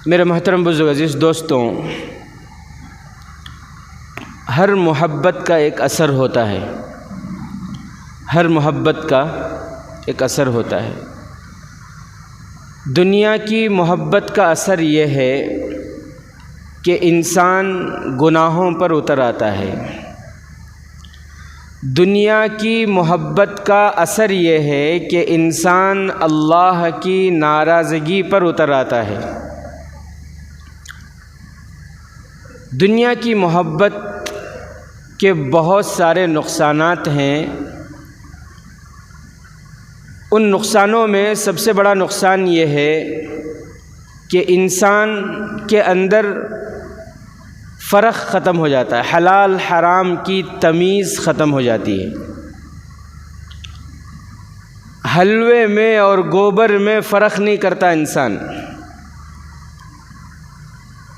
میرے محترم بزرگ عزیز دوستوں، ہر محبت کا ایک اثر ہوتا ہے، ہر محبت کا ایک اثر ہوتا ہے۔ دنیا کی محبت کا اثر یہ ہے کہ انسان گناہوں پر اتر آتا ہے۔ دنیا کی محبت کا اثر یہ ہے کہ انسان اللہ کی ناراضگی پر اتر آتا ہے۔ دنیا کی محبت کے بہت سارے نقصانات ہیں۔ ان نقصانوں میں سب سے بڑا نقصان یہ ہے کہ انسان کے اندر فرق ختم ہو جاتا ہے، حلال حرام کی تمیز ختم ہو جاتی ہے۔ حلوے میں اور گوبر میں فرق نہیں کرتا انسان،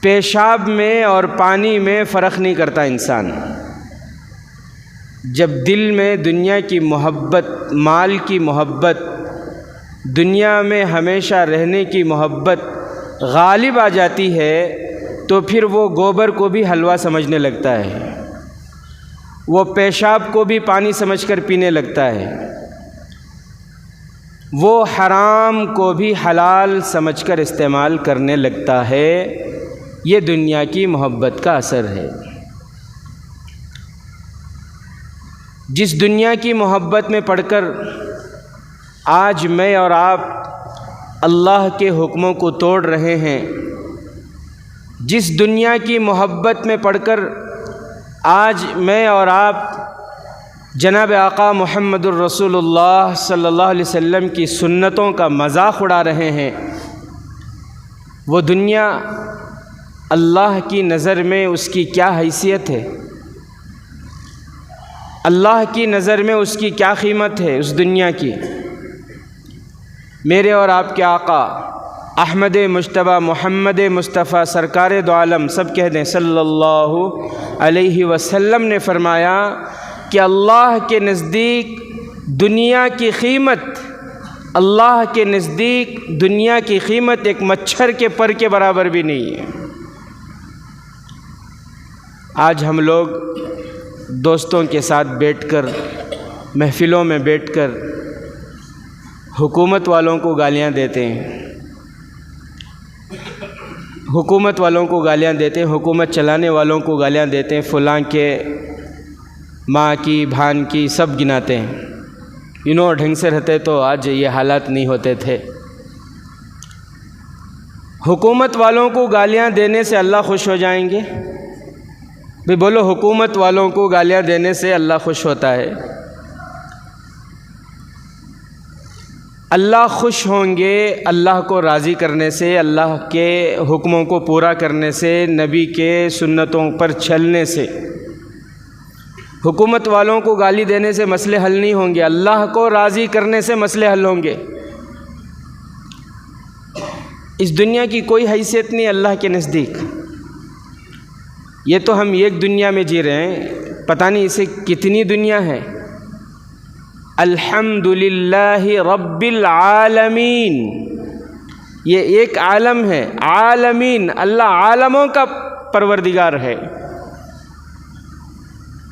پیشاب میں اور پانی میں فرق نہیں کرتا انسان۔ جب دل میں دنیا کی محبت، مال کی محبت، دنیا میں ہمیشہ رہنے کی محبت غالب آ جاتی ہے تو پھر وہ گوبر کو بھی حلوہ سمجھنے لگتا ہے، وہ پیشاب کو بھی پانی سمجھ کر پینے لگتا ہے، وہ حرام کو بھی حلال سمجھ کر استعمال کرنے لگتا ہے۔ یہ دنیا کی محبت کا اثر ہے۔ جس دنیا کی محبت میں پڑھ کر آج میں اور آپ اللہ کے حکموں کو توڑ رہے ہیں، جس دنیا کی محبت میں پڑھ کر آج میں اور آپ جناب آقا محمد الرسول اللہ صلی اللہ علیہ وسلم کی سنتوں کا مذاق اڑا رہے ہیں، وہ دنیا اللہ کی نظر میں اس کی کیا حیثیت ہے، اللہ کی نظر میں اس کی کیا قیمت ہے اس دنیا کی۔ میرے اور آپ کے آقا احمد مجتبیٰ محمد مصطفیٰ سرکار دو عالم سب کہہ دیں صلی اللہ علیہ وسلم نے فرمایا کہ اللہ کے نزدیک دنیا کی قیمت، اللہ کے نزدیک دنیا کی قیمت ایک مچھر کے پر کے برابر بھی نہیں ہے۔ آج ہم لوگ دوستوں کے ساتھ بیٹھ کر، محفلوں میں بیٹھ کر حکومت والوں کو گالیاں دیتے ہیں، حکومت والوں کو گالیاں دیتے ہیں، حکومت چلانے والوں کو گالیاں دیتے ہیں، فلاں کے ماں کی بھان کی سب گناتے ہیں۔ ڈھنگ سے رہتے تو آج یہ حالات نہیں ہوتے تھے۔ حکومت والوں کو گالیاں دینے سے اللہ خوش ہو جائیں گے؟ بھی بولو، حکومت والوں کو گالیاں دینے سے اللہ خوش ہوتا ہے؟ اللہ خوش ہوں گے اللہ کو راضی کرنے سے، اللہ کے حکموں کو پورا کرنے سے، نبی کے سنتوں پر چلنے سے۔ حکومت والوں کو گالی دینے سے مسئلے حل نہیں ہوں گے، اللہ کو راضی کرنے سے مسئلے حل ہوں گے۔ اس دنیا کی کوئی حیثیت نہیں اللہ کے نزدیک۔ یہ تو ہم ایک دنیا میں جی رہے ہیں، پتہ نہیں اسے کتنی دنیا ہے۔ الحمدللہ رب العالمین، یہ ایک عالم ہے، عالمین، اللہ عالموں کا پروردگار ہے۔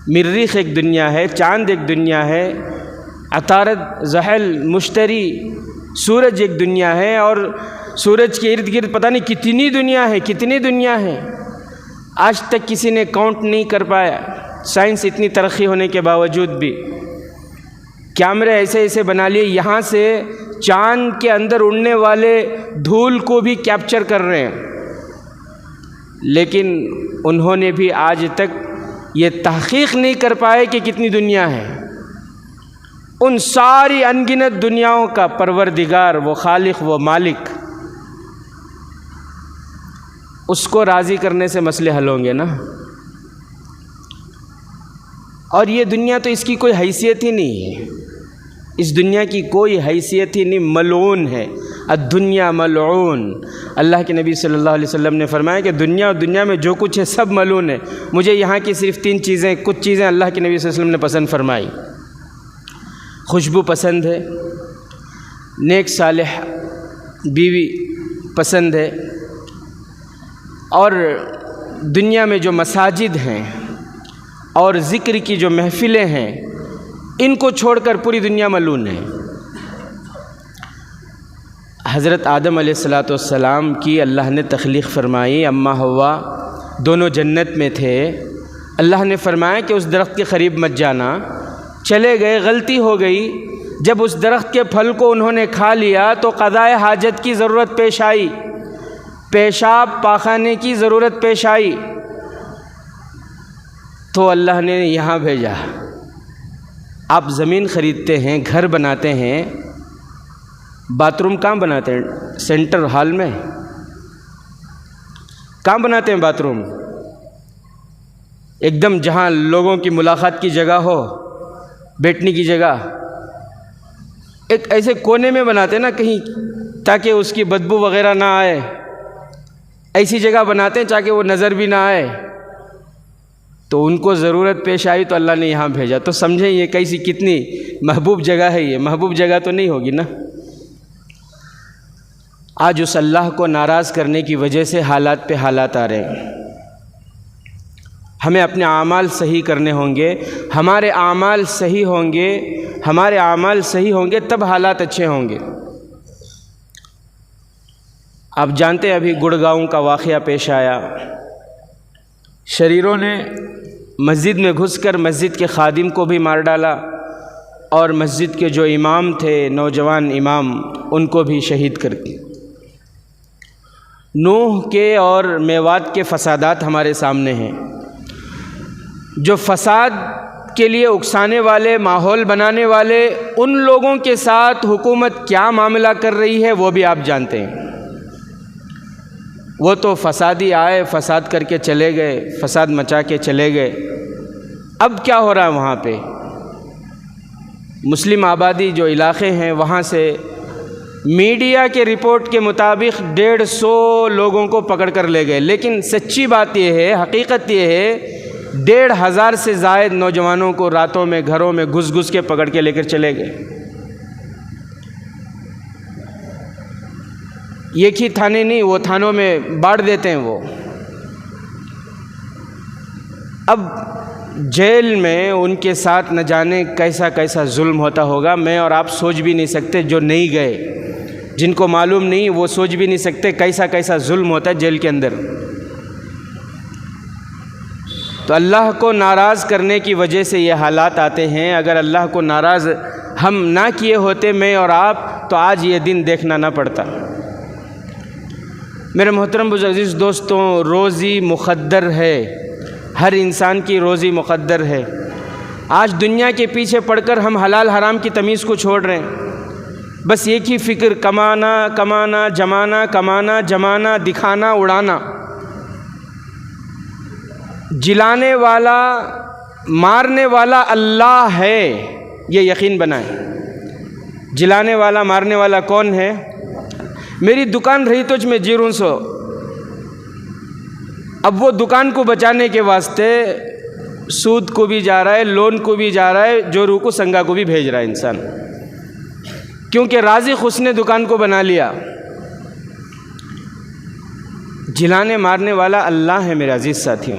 مریخ ایک دنیا ہے، چاند ایک دنیا ہے، عطارد، زحل، مشتری، سورج ایک دنیا ہے، اور سورج کے ارد گرد پتہ نہیں کتنی دنیا ہے، کتنی دنیا ہے۔ آج تک کسی نے کاؤنٹ نہیں کر پایا، سائنس اتنی ترقی ہونے کے باوجود بھی۔ کیمرے ایسے ایسے بنا لیے، یہاں سے چاند کے اندر اڑنے والے دھول کو بھی کیپچر کر رہے ہیں، لیکن انہوں نے بھی آج تک یہ تحقیق نہیں کر پائے کہ کتنی دنیا ہے۔ ان ساری ان گنت دنیاؤں کا پروردگار، وہ خالق، وہ مالک، اس کو راضی کرنے سے مسئلے حل ہوں گے نا۔ اور یہ دنیا تو اس کی کوئی حیثیت ہی نہیں ہے، اس دنیا کی کوئی حیثیت ہی نہیں، ملعون ہے۔ الدنیا ملعون، اللہ کے نبی صلی اللہ علیہ وسلم نے فرمایا کہ دنیا اور دنیا میں جو کچھ ہے سب ملعون ہے۔ مجھے یہاں کی صرف کچھ چیزیں اللہ کے نبی صلی اللہ علیہ وسلم نے پسند فرمائی۔ خوشبو پسند ہے، نیک صالح بیوی پسند ہے، اور دنیا میں جو مساجد ہیں اور ذکر کی جو محفلیں ہیں ان کو چھوڑ کر پوری دنیا ملعون ہے۔ حضرت آدم علیہ السلام کی اللہ نے تخلیق فرمائی، اماں حوا دونوں جنت میں تھے، اللہ نے فرمایا کہ اس درخت کے قریب مت جانا، چلے گئے، غلطی ہو گئی، جب اس درخت کے پھل کو انہوں نے کھا لیا تو قضائے حاجت کی ضرورت پیش آئی، پیشاب پاخانے کی ضرورت پیش آئی، تو اللہ نے یہاں بھیجا۔ آپ زمین خریدتے ہیں، گھر بناتے ہیں، باتھ روم کہاں بناتے ہیں؟ سینٹر ہال میں؟ کہاں بناتے ہیں باتھ روم؟ ایک دم جہاں لوگوں کی ملاقات کی جگہ ہو، بیٹھنے کی جگہ، ایک ایسے کونے میں بناتے ہیں نا کہیں، تاکہ اس کی بدبو وغیرہ نہ آئے، ایسی جگہ بناتے ہیں تاکہ وہ نظر بھی نہ آئے۔ تو ان کو ضرورت پیش آئی تو اللہ نے یہاں بھیجا، تو سمجھیں یہ کیسی کتنی محبوب جگہ ہے، یہ محبوب جگہ تو نہیں ہوگی نا۔ آج اس اللہ کو ناراض کرنے کی وجہ سے حالات پہ حالات آ رہے ہیں۔ ہمیں اپنے اعمال صحیح کرنے ہوں گے، ہمارے اعمال صحیح ہوں گے، ہمارے اعمال صحیح ہوں گے تب حالات اچھے ہوں گے۔ آپ جانتے ہیں ابھی گڑگاؤں کا واقعہ پیش آیا، شریروں نے مسجد میں گھس کر مسجد کے خادم کو بھی مار ڈالا، اور مسجد کے جو امام تھے، نوجوان امام، ان کو بھی شہید کر دیا۔ نوح کے اور میوات کے فسادات ہمارے سامنے ہیں، جو فساد کے لیے اکسانے والے، ماحول بنانے والے، ان لوگوں کے ساتھ حکومت کیا معاملہ کر رہی ہے وہ بھی آپ جانتے ہیں۔ وہ تو فسادی آئے، فساد کر کے چلے گئے، فساد مچا کے چلے گئے۔ اب کیا ہو رہا ہے وہاں پہ؟ مسلم آبادی جو علاقے ہیں وہاں سے میڈیا کے رپورٹ کے مطابق 150 لوگوں کو پکڑ کر لے گئے، لیکن سچی بات یہ ہے، حقیقت یہ ہے 1500 سے زائد نوجوانوں کو راتوں میں گھروں میں گھس گھس کے پکڑ کے لے کر چلے گئے۔ ایک ہی تھانے نہیں، وہ تھانوں میں بانٹ دیتے ہیں وہ۔ اب جیل میں ان کے ساتھ نہ جانے کیسا کیسا ظلم ہوتا ہوگا، میں اور آپ سوچ بھی نہیں سکتے، جو نہیں گئے، جن کو معلوم نہیں وہ سوچ بھی نہیں سکتے کیسا کیسا ظلم ہوتا ہے جیل کے اندر۔ تو اللہ کو ناراض کرنے کی وجہ سے یہ حالات آتے ہیں۔ اگر اللہ کو ناراض ہم نہ کیے ہوتے میں اور آپ، تو آج یہ دن دیکھنا نہ پڑتا۔ میرے محترم عزیز دوستوں، روزی مقدر ہے، ہر انسان کی روزی مقدر ہے۔ آج دنیا کے پیچھے پڑ کر ہم حلال حرام کی تمیز کو چھوڑ رہے ہیں، بس ایک ہی فکر، کمانا کمانا، جمانا کمانا، جمانا، دکھانا، اڑانا۔ جلانے والا، مارنے والا اللہ ہے، یہ یقین بنائیں۔ جلانے والا، مارنے والا کون ہے؟ میری دکان رہی تو میں جیروں سو، اب وہ دکان کو بچانے کے واسطے سود کو بھی جا رہا ہے، لون کو بھی جا رہا ہے، جو روح کو سنگا کو بھی بھیج رہا ہے انسان، کیونکہ رازق اس نے دکان کو بنا لیا۔ جلانے مارنے والا اللہ ہے میرے عزیز ساتھیوں۔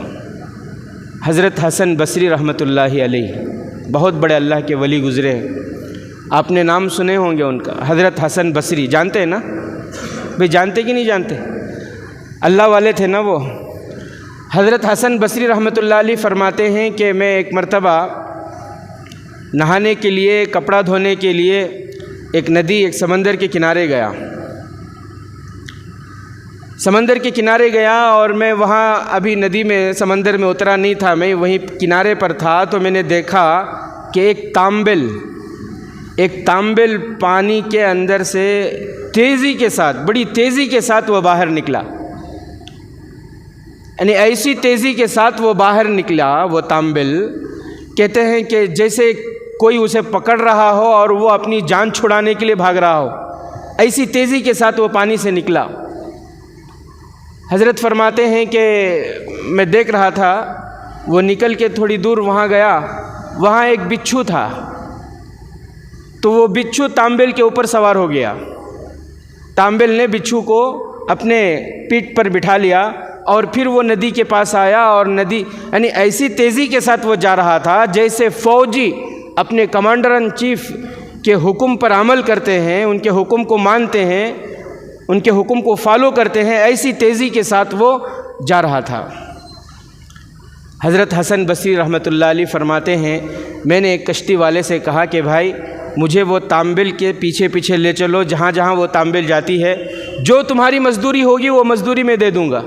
حضرت حسن بصری رحمۃ اللہ علیہ بہت بڑے اللہ کے ولی گزرے ہیں، آپ نے نام سنے ہوں گے ان کا، حضرت حسن بصری، جانتے ہیں نا بھئی؟ جانتے کہ نہیں جانتے؟ اللہ والے تھے نا وہ۔ حضرت حسن بصری رحمۃ اللہ علیہ فرماتے ہیں کہ میں ایک مرتبہ نہانے کے لیے، کپڑا دھونے کے لیے ایک ندی، ایک سمندر کے کنارے گیا، سمندر کے کنارے گیا، اور میں وہاں ابھی ندی میں، سمندر میں اترا نہیں تھا، میں وہیں کنارے پر تھا، تو میں نے دیکھا کہ ایک تانبل پانی کے اندر سے تیزی کے ساتھ، بڑی تیزی کے ساتھ وہ باہر نکلا، یعنی ایسی تیزی کے ساتھ وہ باہر نکلا وہ تانبل، کہتے ہیں کہ جیسے کوئی اسے پکڑ رہا ہو اور وہ اپنی جان چھڑانے کے لیے بھاگ رہا ہو، ایسی تیزی کے ساتھ وہ پانی سے نکلا۔ حضرت فرماتے ہیں کہ میں دیکھ رہا تھا، وہ نکل کے تھوڑی دور وہاں گیا، وہاں ایک بچھو تھا، تو وہ بچھو تانبل کے اوپر سوار ہو گیا، تانبل نے بچھو کو اپنے پیٹھ پر بٹھا لیا اور پھر وہ ندی کے پاس آیا، اور ندی یعنی ایسی تیزی کے ساتھ وہ جا رہا تھا جیسے فوجی اپنے کمانڈر ان چیف کے حکم پر عمل کرتے ہیں، ان کے حکم کو مانتے ہیں، ان کے حکم کو فالو کرتے ہیں، ایسی تیزی کے ساتھ وہ جا رہا تھا۔ حضرت حسن بصری رحمۃ اللہ علیہ فرماتے ہیں، میں نے ایک کشتی والے سے کہا کہ بھائی مجھے وہ تانبل کے پیچھے پیچھے لے چلو، جہاں جہاں وہ تانبل جاتی ہے، جو تمہاری مزدوری ہوگی وہ مزدوری میں دے دوں گا۔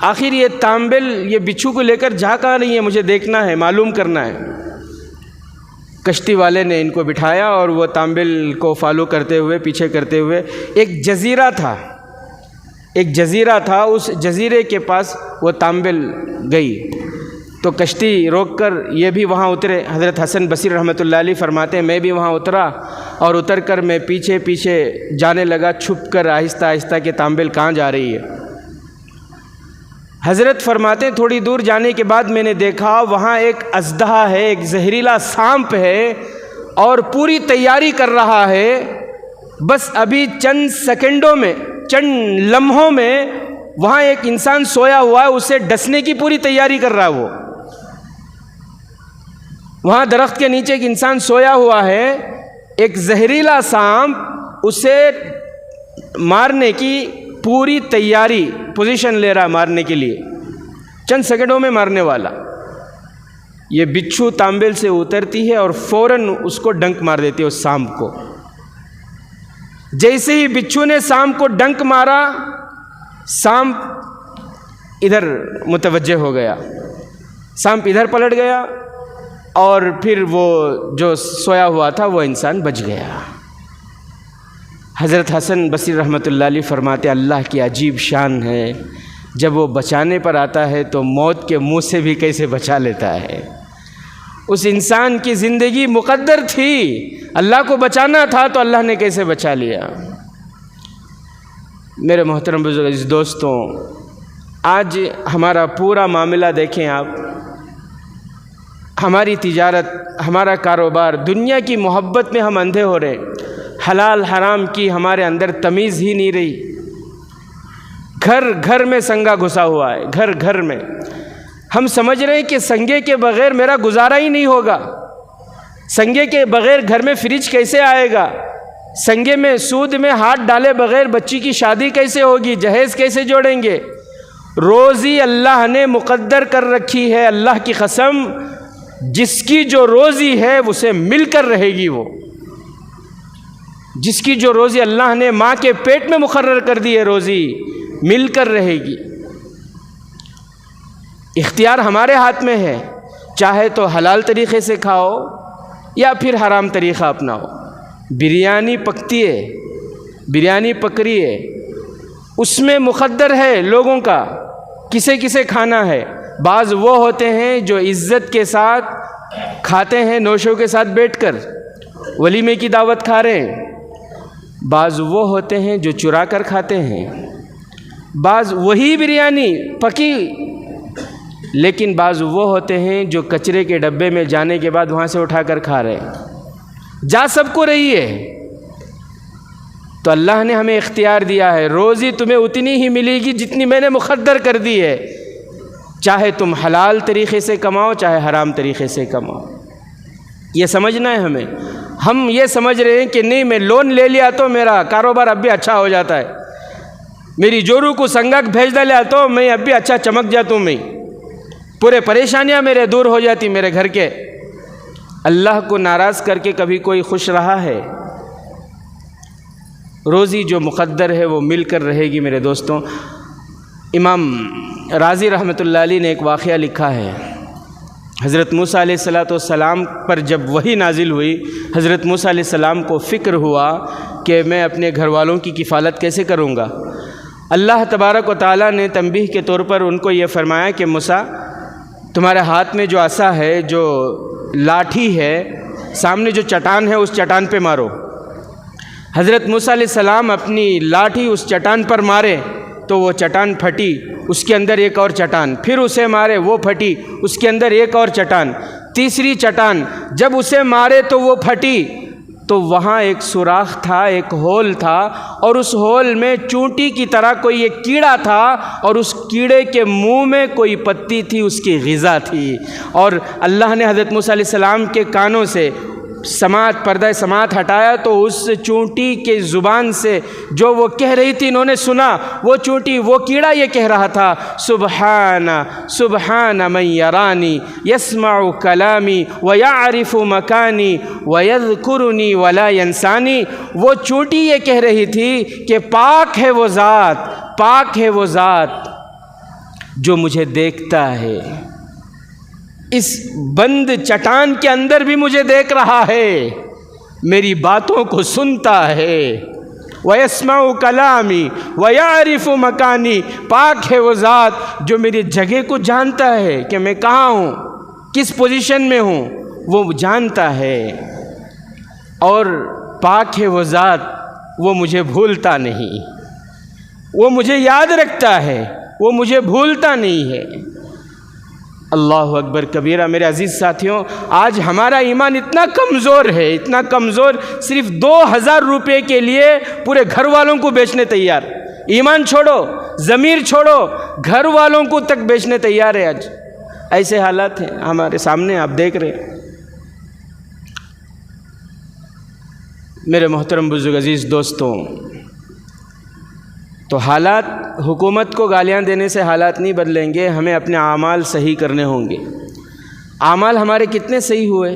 آخر یہ تانبل یہ بچھو کو لے کر جا کہاں رہی ہے، مجھے دیکھنا ہے، معلوم کرنا ہے۔ کشتی والے نے ان کو بٹھایا اور وہ تانبل کو فالو کرتے ہوئے، پیچھے کرتے ہوئے ایک جزیرہ تھا، اس جزیرے کے پاس وہ تانبل گئی تو کشتی روک کر یہ بھی وہاں اترے۔ حضرت حسن بصری رحمۃ اللہ علیہ فرماتے ہیں میں بھی وہاں اترا اور اتر کر میں پیچھے پیچھے جانے لگا، چھپ کر آہستہ آہستہ کہ تانبل کہاں جا رہی ہے۔ حضرت فرماتے ہیں تھوڑی دور جانے کے بعد میں نے دیکھا وہاں ایک اژدہا ہے، ایک زہریلا سانپ ہے اور پوری تیاری کر رہا ہے، بس ابھی چند سیکنڈوں میں، چند لمحوں میں وہاں ایک انسان سویا ہوا ہے، اسے ڈسنے کی پوری تیاری کر رہا ہے۔ وہ وہاں درخت کے نیچے ایک انسان سویا ہوا ہے، ایک زہریلا سانپ اسے مارنے کی پوری تیاری، پوزیشن لے رہا مارنے کے لیے، چند سیکنڈوں میں مارنے والا۔ یہ بچھو تانبل سے اترتی ہے اور فوراً اس کو ڈنک مار دیتی ہے اس سانپ کو۔ جیسے ہی بچھو نے سانپ کو ڈنک مارا، سانپ ادھر متوجہ ہو گیا، سانپ ادھر پلٹ گیا اور پھر وہ جو سویا ہوا تھا وہ انسان بچ گیا۔ حضرت حسن بصری رحمۃ اللہ علیہ فرماتے اللہ کی عجیب شان ہے، جب وہ بچانے پر آتا ہے تو موت کے منہ سے بھی کیسے بچا لیتا ہے۔ اس انسان کی زندگی مقدر تھی، اللہ کو بچانا تھا تو اللہ نے کیسے بچا لیا۔ میرے محترم بزرگ عزیز دوستوں، آج ہمارا پورا معاملہ دیکھیں آپ، ہماری تجارت، ہمارا کاروبار، دنیا کی محبت میں ہم اندھے ہو رہے، حلال حرام کی ہمارے اندر تمیز ہی نہیں رہی۔ گھر گھر میں سنگا گھسا ہوا ہے، گھر گھر میں ہم سمجھ رہے ہیں کہ سنگے کے بغیر میرا گزارا ہی نہیں ہوگا، سنگے کے بغیر گھر میں فریج کیسے آئے گا، سنگے میں سود میں ہاتھ ڈالے بغیر بچی کی شادی کیسے ہوگی، جہیز کیسے جوڑیں گے۔ روزی اللہ نے مقدر کر رکھی ہے، اللہ کی قسم جس کی جو روزی ہے اسے مل کر رہے گی، وہ جس کی جو روزی اللہ نے ماں کے پیٹ میں مقرر کر دی ہے روزی مل کر رہے گی۔ اختیار ہمارے ہاتھ میں ہے، چاہے تو حلال طریقے سے کھاؤ یا پھر حرام طریقہ اپناؤ۔ بریانی پکتی ہے، بریانی پک رہی ہے، اس میں مقدر ہے لوگوں کا کسے کسے کھانا ہے۔ بعض وہ ہوتے ہیں جو عزت کے ساتھ کھاتے ہیں، نوشوں کے ساتھ بیٹھ کر ولیمے کی دعوت کھا رہے ہیں، بعض وہ ہوتے ہیں جو چرا کر کھاتے ہیں، بعض وہی بریانی پکی، لیکن بعض وہ ہوتے ہیں جو کچرے کے ڈبے میں جانے کے بعد وہاں سے اٹھا کر کھا رہے ہیں۔ جا سب کو رہی ہے، تو اللہ نے ہمیں اختیار دیا ہے، روزی تمہیں اتنی ہی ملے گی جتنی میں نے مقدر کر دی ہے، چاہے تم حلال طریقے سے کماؤ چاہے حرام طریقے سے کماؤ۔ یہ سمجھنا ہے ہمیں۔ ہم یہ سمجھ رہے ہیں کہ نہیں میں لون لے لیا تو میرا کاروبار اب بھی اچھا ہو جاتا ہے، میری جورو کو سنگک بھیج ڈالا تو میں اب بھی اچھا چمک جاتا ہوں، میں پورے پریشانیاں میرے دور ہو جاتی میرے گھر کے۔ اللہ کو ناراض کر کے کبھی کوئی خوش رہا ہے؟ روزی جو مقدر ہے وہ مل کر رہے گی میرے دوستوں۔ امام رازی رحمۃ اللہ علیہ نے ایک واقعہ لکھا ہے، حضرت موسیٰ علیہ السلام پر جب وحی نازل ہوئی، حضرت موسیٰ علیہ السلام کو فکر ہوا کہ میں اپنے گھر والوں کی کفالت کیسے کروں گا۔ اللہ تبارک و تعالیٰ نے تنبیہ کے طور پر ان کو یہ فرمایا کہ موسیٰ تمہارے ہاتھ میں جو عصا ہے، جو لاٹھی ہے، سامنے جو چٹان ہے اس چٹان پہ مارو۔ حضرت موسیٰ علیہ السلام اپنی لاٹھی اس چٹان پر مارے تو وہ چٹان پھٹی، اس کے اندر ایک اور چٹان، پھر اسے مارے وہ پھٹی، اس کے اندر ایک اور چٹان، تیسری چٹان جب اسے مارے تو وہ پھٹی، تو وہاں ایک سوراخ تھا، ایک ہول تھا، اور اس ہول میں چونٹی کی طرح کوئی ایک کیڑا تھا، اور اس کیڑے کے منہ میں کوئی پتی تھی، اس کی غذا تھی۔ اور اللہ نے حضرت موسیٰ علیہ السلام کے کانوں سے پردہ سماعت ہٹایا تو اس چونٹی کے زبان سے جو وہ کہہ رہی تھی انہوں نے سنا۔ وہ چونٹی، وہ کیڑا یہ کہہ رہا تھا، سبحان من یرانی یسمع کلامی ویعرف مکانی ویذکرنی ولا ینسانی۔ وہ چونٹی یہ کہہ رہی تھی کہ پاک ہے وہ ذات، پاک ہے وہ ذات جو مجھے دیکھتا ہے، اس بند چٹان کے اندر بھی مجھے دیکھ رہا ہے، میری باتوں کو سنتا ہے۔ وَيَسْمَعُ كَلَامِي وَيَعْرِفُ مَكَانِي، پاک ہے وہ ذات جو میری جگہ کو جانتا ہے کہ میں کہاں ہوں، کس پوزیشن میں ہوں، وہ جانتا ہے۔ اور پاک ہے وہ ذات، وہ مجھے بھولتا نہیں، وہ مجھے یاد رکھتا ہے، وہ مجھے بھولتا نہیں ہے۔ اللہ اکبر کبیرہ۔ میرے عزیز ساتھیوں، آج ہمارا ایمان اتنا کمزور ہے، اتنا کمزور، صرف 2000 روپے کے لیے پورے گھر والوں کو بیچنے تیار۔ ایمان چھوڑو، ضمیر چھوڑو، گھر والوں کو تک بیچنے تیار ہے۔ آج ایسے حالات ہیں ہمارے سامنے، آپ دیکھ رہے ہیں۔ میرے محترم بزرگ عزیز دوستوں، تو حالات، حکومت کو گالیاں دینے سے حالات نہیں بدلیں گے، ہمیں اپنے اعمال صحیح کرنے ہوں گے۔ اعمال ہمارے کتنے صحیح ہوئے؟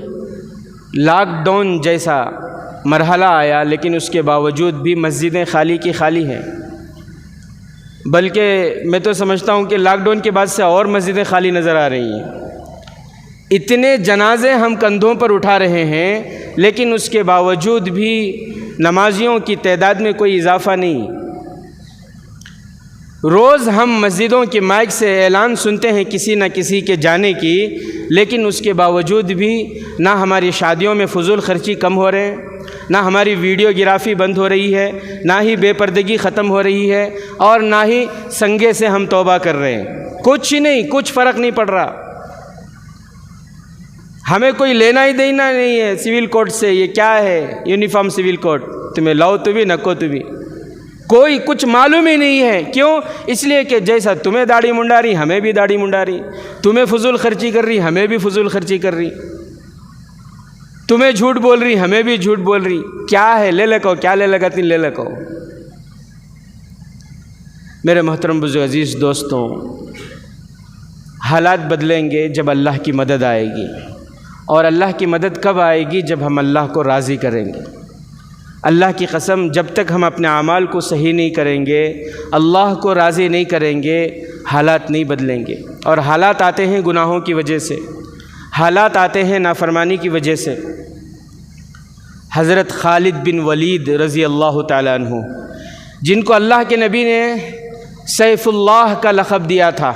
لاک ڈاؤن جیسا مرحلہ آیا لیکن اس کے باوجود بھی مسجدیں خالی کی خالی ہیں، بلکہ میں تو سمجھتا ہوں کہ لاک ڈاؤن کے بعد سے اور مسجدیں خالی نظر آ رہی ہیں۔ اتنے جنازے ہم کندھوں پر اٹھا رہے ہیں لیکن اس کے باوجود بھی نمازیوں کی تعداد میں کوئی اضافہ نہیں۔ روز ہم مسجدوں کے مائک سے اعلان سنتے ہیں کسی نہ کسی کے جانے کی، لیکن اس کے باوجود بھی نہ ہماری شادیوں میں فضول خرچی کم ہو رہے ہیں، نہ ہماری ویڈیو گرافی بند ہو رہی ہے، نہ ہی بے پردگی ختم ہو رہی ہے، اور نہ ہی سنگے سے ہم توبہ کر رہے ہیں۔ کچھ نہیں، کچھ فرق نہیں پڑ رہا۔ ہمیں کوئی لینا ہی دینا نہیں ہے سول کوڈ سے۔ یہ کیا ہے؟ یونیفارم سول کوڈ، تمہیں لاؤ تو بھی نکو تو بھی، کوئی کچھ معلوم ہی نہیں ہے۔ کیوں؟ اس لیے کہ جیسا تمہیں داڑھی منڈا رہی ہمیں بھی داڑھی منڈا رہی، تمہیں فضول خرچی کر رہی ہمیں بھی فضول خرچی کر رہی، تمہیں جھوٹ بول رہی ہمیں بھی جھوٹ بول رہی۔ کیا ہے؟ لے لکو، کیا لے لگا تین لے لکو۔ میرے محترم بزرگ عزیز دوستوں، حالات بدلیں گے جب اللہ کی مدد آئے گی، اور اللہ کی مدد کب آئے گی؟ جب ہم اللہ کو راضی کریں گے۔ اللہ کی قسم، جب تک ہم اپنے اعمال کو صحیح نہیں کریں گے، اللہ کو راضی نہیں کریں گے، حالات نہیں بدلیں گے۔ اور حالات آتے ہیں گناہوں کی وجہ سے، حالات آتے ہیں نافرمانی کی وجہ سے۔ حضرت خالد بن ولید رضی اللہ تعالیٰ عنہ، جن کو اللہ کے نبی نے سیف اللہ کا لقب دیا تھا،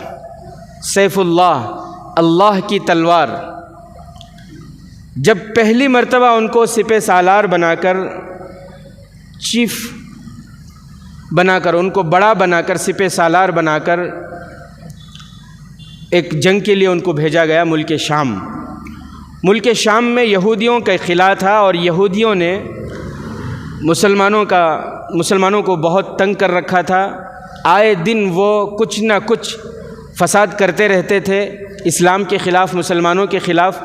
سیف اللہ، اللہ کی تلوار، جب پہلی مرتبہ ان کو سپہ سالار بنا کر، چیف بنا کر، ان کو بڑا بنا کر، سپہ سالار بنا کر ایک جنگ کے لیے ان کو بھیجا گیا ملک شام۔ ملک شام میں یہودیوں کا خلا تھا، اور یہودیوں نے مسلمانوں کو بہت تنگ کر رکھا تھا۔ آئے دن وہ کچھ نہ کچھ فساد کرتے رہتے تھے اسلام کے خلاف، مسلمانوں کے خلاف۔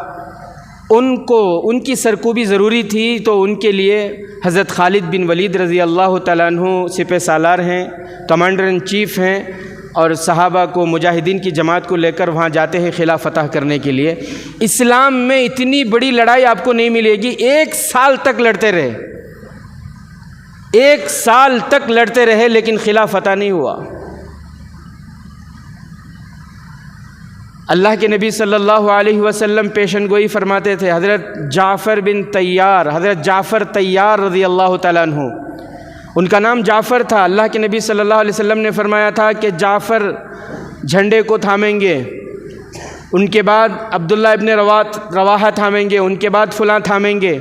ان کی سرکوبی ضروری تھی، تو ان کے لیے حضرت خالد بن ولید رضی اللہ تعالیٰ عنہ سپہ سالار ہیں، کمانڈر ان چیف ہیں، اور صحابہ کو، مجاہدین کی جماعت کو لے کر وہاں جاتے ہیں خلا فتح کرنے کے لیے۔ اسلام میں اتنی بڑی لڑائی آپ کو نہیں ملے گی۔ 1 سال تک لڑتے رہے، 1 سال تک لڑتے رہے، لیکن خلا فتح نہیں ہوا۔ اللہ کے نبی صلی اللہ علیہ وسلم پیشن گوئی فرماتے تھے۔ حضرت جعفر بن طیار، حضرت جعفر طیار رضی اللہ تعالیٰ عنہ، ان کا نام جعفر تھا۔ اللہ کے نبی صلی اللہ علیہ وسلم نے فرمایا تھا کہ جعفر جھنڈے کو تھامیں گے، ان کے بعد عبداللہ ابن رواحہ تھامیں گے، ان کے بعد فلاں تھامیں گے۔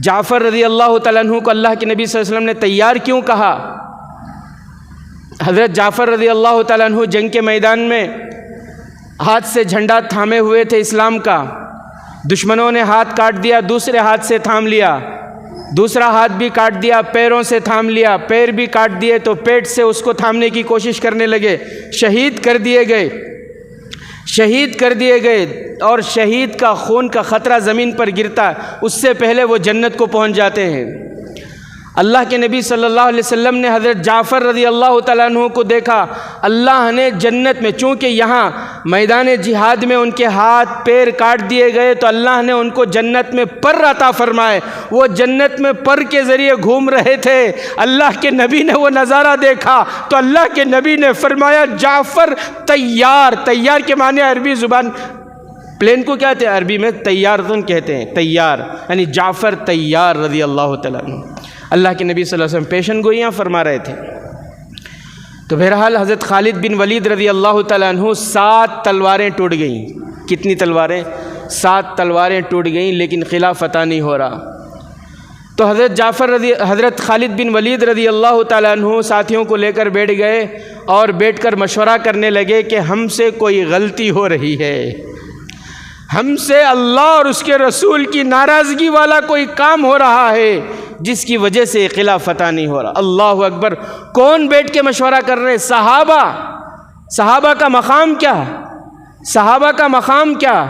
جعفر رضی اللہ تعالیٰ عنہ کو اللہ کے نبی صلی اللہ علیہ وسلم نے طیار کیوں کہا؟ حضرت جعفر رضی اللہ تعالیٰ عنہ جنگ کے میدان میں ہاتھ سے جھنڈا تھامے ہوئے تھے اسلام کا، دشمنوں نے ہاتھ کاٹ دیا، دوسرے ہاتھ سے تھام لیا، دوسرا ہاتھ بھی کاٹ دیا، پیروں سے تھام لیا، پیر بھی کاٹ دیے تو پیٹ سے اس کو تھامنے کی کوشش کرنے لگے، شہید کر دیے گئے، شہید کر دیے گئے۔ اور شہید کا خون کا قطرہ زمین پر گرتا اس سے پہلے وہ جنت کو پہنچ جاتے ہیں۔ اللہ کے نبی صلی اللہ علیہ وسلم نے حضرت جعفر رضی اللہ تعالیٰ عنہ کو دیکھا، اللہ نے جنت میں، چونکہ یہاں میدان جہاد میں ان کے ہاتھ پیر کاٹ دیے گئے تو اللہ نے ان کو جنت میں پر عطا فرمائے، وہ جنت میں پر کے ذریعے گھوم رہے تھے۔ اللہ کے نبی نے وہ نظارہ دیکھا تو اللہ کے نبی نے فرمایا جعفر تیار۔ تیار کے معنی عربی زبان، پلین کو کیا کہتے ہیں عربی میں؟ تیارتن کہتے ہیں، تیار، یعنی جعفر تیار رضی اللہ تعالیٰ عنہ۔ اللہ کے نبی صلی اللہ علیہ وسلم پیشن گوئیاں فرما رہے تھے۔ تو بہرحال حضرت خالد بن ولید رضی اللہ تعالیٰ عنہ 7 تلواریں ٹوٹ گئیں۔ کتنی تلواریں؟ 7 تلواریں ٹوٹ گئیں، لیکن قلعہ فتح نہیں ہو رہا۔ تو حضرت خالد بن ولید رضی اللہ تعالیٰ عنہ ساتھیوں کو لے کر بیٹھ گئے اور بیٹھ کر مشورہ کرنے لگے کہ ہم سے کوئی غلطی ہو رہی ہے، ہم سے اللہ اور اس کے رسول کی ناراضگی والا کوئی کام ہو رہا ہے جس کی وجہ سے قلعہ فتح نہیں ہو رہا۔ اللہ اکبر! کون بیٹھ کے مشورہ کر رہے؟ صحابہ۔ صحابہ کا مقام کیا؟ صحابہ کا مقام کیا؟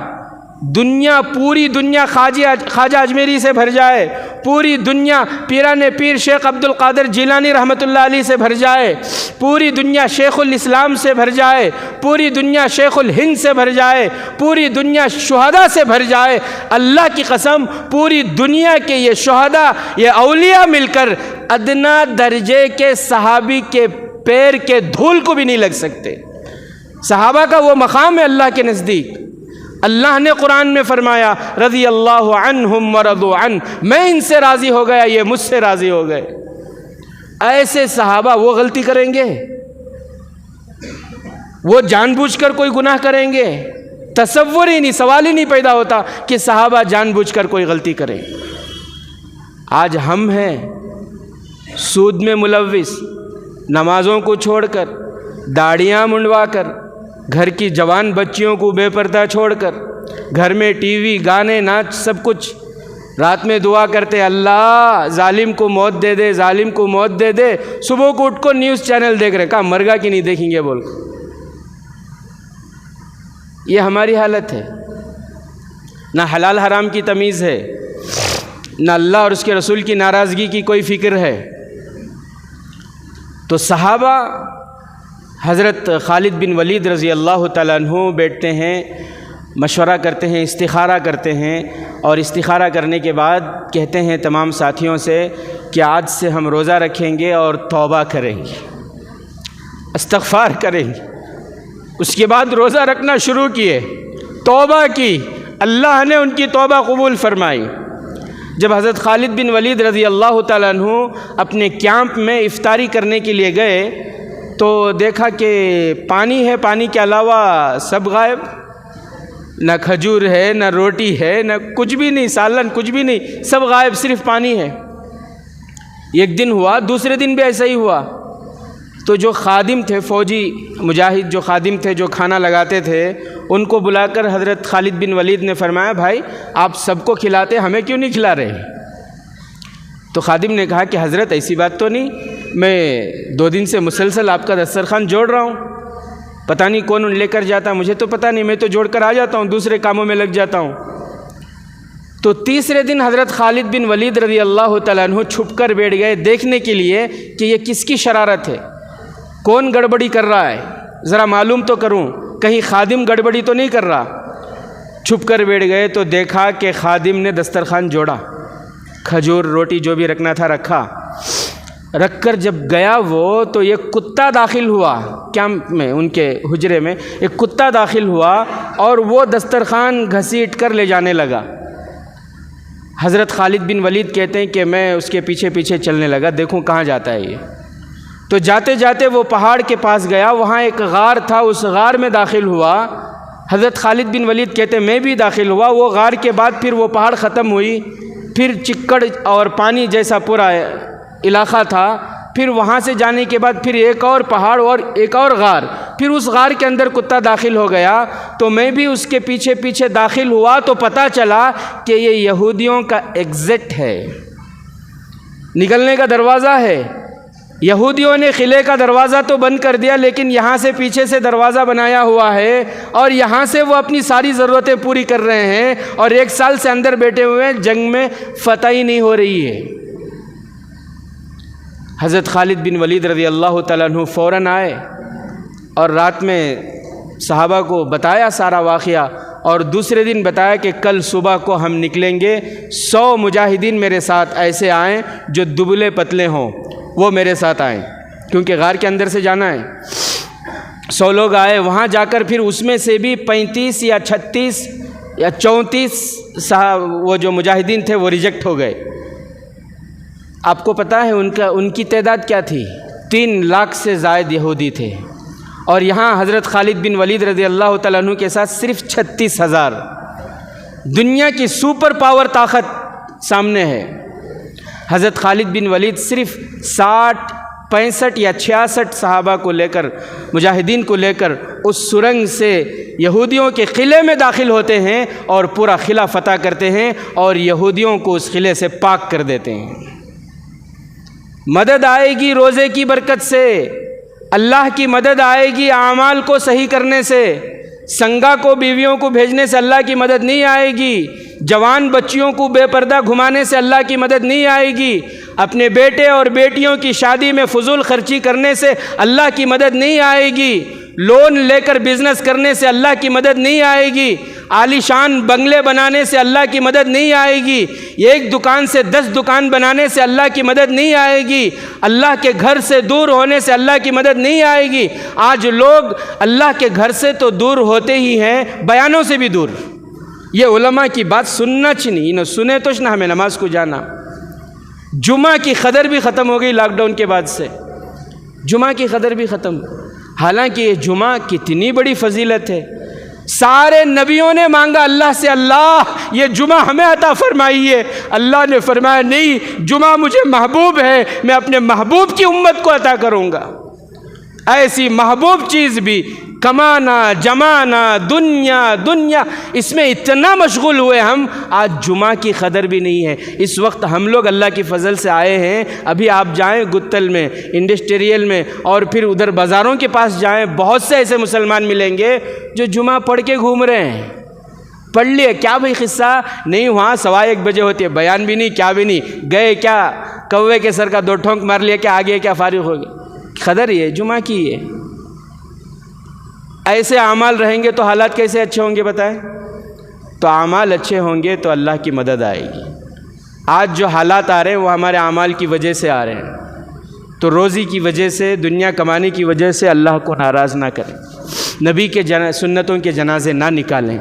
دنیا، پوری دنیا خواجہ اجمیری سے بھر جائے، پوری دنیا پیران پیر شیخ عبد القادر جیلانی رحمۃ اللہ علیہ سے بھر جائے، پوری دنیا شیخ الاسلام سے بھر جائے، پوری دنیا شیخ الہند سے بھر جائے، پوری دنیا شہداء سے بھر جائے، اللہ کی قسم پوری دنیا کے یہ شہداء، یہ اولیاء مل کر ادنا درجے کے صحابی کے پیر کے دھول کو بھی نہیں لگ سکتے۔ صحابہ کا وہ مقام ہے اللہ کے نزدیک۔ اللہ نے قرآن میں فرمایا رضی اللہ عنہم ورضوا عنہ، میں ان سے راضی ہو گیا، یہ مجھ سے راضی ہو گئے۔ ایسے صحابہ وہ غلطی کریں گے؟ وہ جان بوجھ کر کوئی گناہ کریں گے؟ تصور ہی نہیں، سوال ہی نہیں پیدا ہوتا کہ صحابہ جان بوجھ کر کوئی غلطی کریں۔ آج ہم ہیں سود میں ملوث، نمازوں کو چھوڑ کر، داڑیاں منڈوا کر، گھر کی جوان بچیوں کو بے پردہ چھوڑ کر، گھر میں ٹی وی، گانے، ناچ، سب کچھ، رات میں دعا کرتے اللہ ظالم کو موت دے دے، ظالم کو موت دے دے، صبح کو اٹھ کو نیوز چینل دیکھ رہے، کہا مر گا کہ نہیں دیکھیں گے بول۔ یہ ہماری حالت ہے۔ نہ حلال حرام کی تمیز ہے، نہ اللہ اور اس کے رسول کی ناراضگی کی کوئی فکر ہے۔ تو صحابہ حضرت خالد بن ولید رضی اللہ تعالیٰ عنہ بیٹھتے ہیں، مشورہ کرتے ہیں، استخارہ کرتے ہیں، اور استخارہ کرنے کے بعد کہتے ہیں تمام ساتھیوں سے کہ آج سے ہم روزہ رکھیں گے اور توبہ کریں گے، استغفار کریں گے۔ اس کے بعد روزہ رکھنا شروع کیے، توبہ کی، اللہ نے ان کی توبہ قبول فرمائی۔ جب حضرت خالد بن ولید رضی اللہ تعالیٰ عنہ اپنے کیمپ میں افطاری کرنے کے لیے گئے تو دیکھا کہ پانی ہے، پانی کے علاوہ سب غائب، نہ کھجور ہے، نہ روٹی ہے، نہ کچھ بھی نہیں، سالن کچھ بھی نہیں، سب غائب، صرف پانی ہے۔ ایک دن ہوا، دوسرے دن بھی ایسا ہی ہوا۔ تو جو خادم تھے، فوجی مجاہد جو خادم تھے، جو کھانا لگاتے تھے، ان کو بلا کر حضرت خالد بن ولید نے فرمایا بھائی آپ سب کو کھلاتے، ہمیں کیوں نہیں کھلا رہے؟ تو خادم نے کہا کہ حضرت ایسی بات تو نہیں، میں 2 دن سے مسلسل آپ کا دسترخوان جوڑ رہا ہوں، پتہ نہیں کون لے کر جاتا، مجھے تو پتہ نہیں، میں تو جوڑ کر آ جاتا ہوں، دوسرے کاموں میں لگ جاتا ہوں۔ تو تیسرے دن حضرت خالد بن ولید رضی اللہ تعالیٰ عنہ چھپ کر بیٹھ گئے دیکھنے کے لیے کہ یہ کس کی شرارت ہے، کون گڑبڑی کر رہا ہے، ذرا معلوم تو کروں، کہیں خادم گڑبڑی تو نہیں کر رہا۔ چھپ کر بیٹھ گئے تو دیکھا کہ خادم نے دسترخوان جوڑا، کھجور روٹی جو بھی رکھنا تھا رکھا، رکھ کر جب گیا وہ تو ایک کتا داخل ہوا کیمپ میں، ان کے حجرے میں ایک کتا داخل ہوا اور وہ دسترخوان گھسیٹ کر لے جانے لگا۔ حضرت خالد بن ولید کہتے ہیں کہ میں اس کے پیچھے پیچھے چلنے لگا، دیکھوں کہاں جاتا ہے یہ۔ تو جاتے جاتے وہ پہاڑ کے پاس گیا، وہاں ایک غار تھا، اس غار میں داخل ہوا۔ حضرت خالد بن ولید کہتے ہیں میں بھی داخل ہوا۔ وہ غار کے بعد پھر وہ پہاڑ ختم ہوئی، پھر چکڑ اور پانی جیسا پورا علاقہ تھا، پھر وہاں سے جانے کے بعد پھر ایک اور پہاڑ اور ایک اور غار، پھر اس غار کے اندر کتا داخل ہو گیا تو میں بھی اس کے پیچھے پیچھے داخل ہوا تو پتہ چلا کہ یہ یہودیوں کا ایگزٹ ہے، نکلنے کا دروازہ ہے۔ یہودیوں نے قلعے کا دروازہ تو بند کر دیا، لیکن یہاں سے پیچھے سے دروازہ بنایا ہوا ہے اور یہاں سے وہ اپنی ساری ضرورتیں پوری کر رہے ہیں، اور 1 سال سے اندر بیٹھے ہوئے ہیں، جنگ میں فتح ہی نہیں ہو رہی ہے۔ حضرت خالد بن ولید رضی اللہ تعالیٰ عنہ فوراً آئے اور رات میں صحابہ کو بتایا سارا واقعہ، اور دوسرے دن بتایا کہ کل صبح کو ہم نکلیں گے، 100 مجاہدین میرے ساتھ ایسے آئیں جو دبلے پتلے ہوں، وہ میرے ساتھ آئیں، کیونکہ غار کے اندر سے جانا ہے۔ 100 لوگ آئے، وہاں جا کر پھر اس میں سے بھی 35 یا 36 یا 34 وہ جو مجاہدین تھے وہ ریجیکٹ ہو گئے۔ آپ کو پتہ ہے ان کی تعداد کیا تھی؟ 3 لاکھ سے زائد یہودی تھے، اور یہاں حضرت خالد بن ولید رضی اللہ تعالیٰ عنہ کے ساتھ صرف 36,000۔ دنیا کی سپر پاور طاقت سامنے ہے۔ حضرت خالد بن ولید صرف 60، 65 یا 66 صحابہ کو لے کر، مجاہدین کو لے کر اس سرنگ سے یہودیوں کے قلعے میں داخل ہوتے ہیں اور پورا قلعہ فتح کرتے ہیں اور یہودیوں کو اس قلعے سے پاک کر دیتے ہیں۔ مدد آئے گی روزے کی برکت سے، اللہ کی مدد آئے گی اعمال کو صحیح کرنے سے۔ سنگا کو بیویوں کو بھیجنے سے اللہ کی مدد نہیں آئے گی، جوان بچیوں کو بے پردہ گھمانے سے اللہ کی مدد نہیں آئے گی، اپنے بیٹے اور بیٹیوں کی شادی میں فضول خرچی کرنے سے اللہ کی مدد نہیں آئے گی، لون لے کر بزنس کرنے سے اللہ کی مدد نہیں آئے گی، عالی شان بنگلے بنانے سے اللہ کی مدد نہیں آئے گی، 1 دکان سے 10 دکان بنانے سے اللہ کی مدد نہیں آئے گی، اللہ کے گھر سے دور ہونے سے اللہ کی مدد نہیں آئے گی۔ آج لوگ اللہ کے گھر سے تو دور ہوتے ہی ہیں، بیانوں سے بھی دور۔ یہ علماء کی بات سننا چنی نہ سنے توش نہ ہمیں نماز کو جانا۔ جمعہ کی قدر بھی ختم ہو گئی لاک ڈاؤن کے بعد سے، جمعہ کی قدر بھی ختم۔ حالانکہ یہ جمعہ کتنی بڑی فضیلت ہے، سارے نبیوں نے مانگا اللہ سے، اللہ یہ جمعہ ہمیں عطا فرمائیے، اللہ نے فرمایا نہیں، جمعہ مجھے محبوب ہے، میں اپنے محبوب کی امت کو عطا کروں گا۔ ایسی محبوب چیز بھی کمانا، جمانا، دنیا، اس میں اتنا مشغول ہوئے ہم، آج جمعہ کی قدر بھی نہیں ہے۔ اس وقت ہم لوگ اللہ کی فضل سے آئے ہیں، ابھی آپ جائیں گتل میں، انڈسٹریل میں، اور پھر ادھر بازاروں کے پاس جائیں، بہت سے ایسے مسلمان ملیں گے جو جمعہ پڑھ کے گھوم رہے ہیں۔ پڑھ لیے کیا بھئی قصہ نہیں، وہاں 1:15 بجے ہوتی ہے، بیان بھی نہیں، کیا بھی نہیں، گئے کیا کوے کے سر کا 2 ٹھونک مار لیا، کیا آگے کیا فارغ ہو گئے۔ قدر یہ جمعہ کی ہے۔ ایسے اعمال رہیں گے تو حالات کیسے اچھے ہوں گے بتائیں؟ تو اعمال اچھے ہوں گے تو اللہ کی مدد آئے گی۔ آج جو حالات آ رہے ہیں وہ ہمارے اعمال کی وجہ سے آ رہے ہیں، تو روزی کی وجہ سے، دنیا کمانے کی وجہ سے اللہ کو ناراض نہ کریں، نبی کے سنتوں کے جنازے نہ نکالیں۔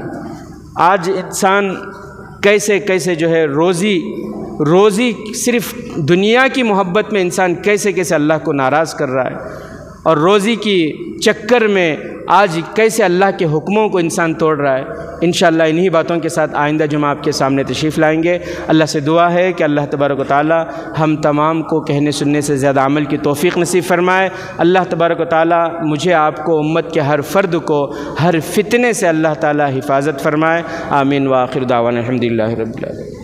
آج انسان کیسے جو ہے روزی صرف دنیا کی محبت میں انسان کیسے اللہ کو ناراض کر رہا ہے، اور روزی کی چکر میں آج کیسے اللہ کے حکموں کو انسان توڑ رہا ہے۔ انشاءاللہ انہی باتوں کے ساتھ آئندہ جمعہ آپ کے سامنے تشریف لائیں گے۔ اللہ سے دعا ہے کہ اللہ تبارک و تعالی ہم تمام کو کہنے سننے سے زیادہ عمل کی توفیق نصیب فرمائے۔ اللہ تبارک و تعالی مجھے آپ کو، امت کے ہر فرد کو ہر فتنے سے اللہ تعالی حفاظت فرمائے۔ آمین وآخر دعوانا الحمدللہ رب العالمین۔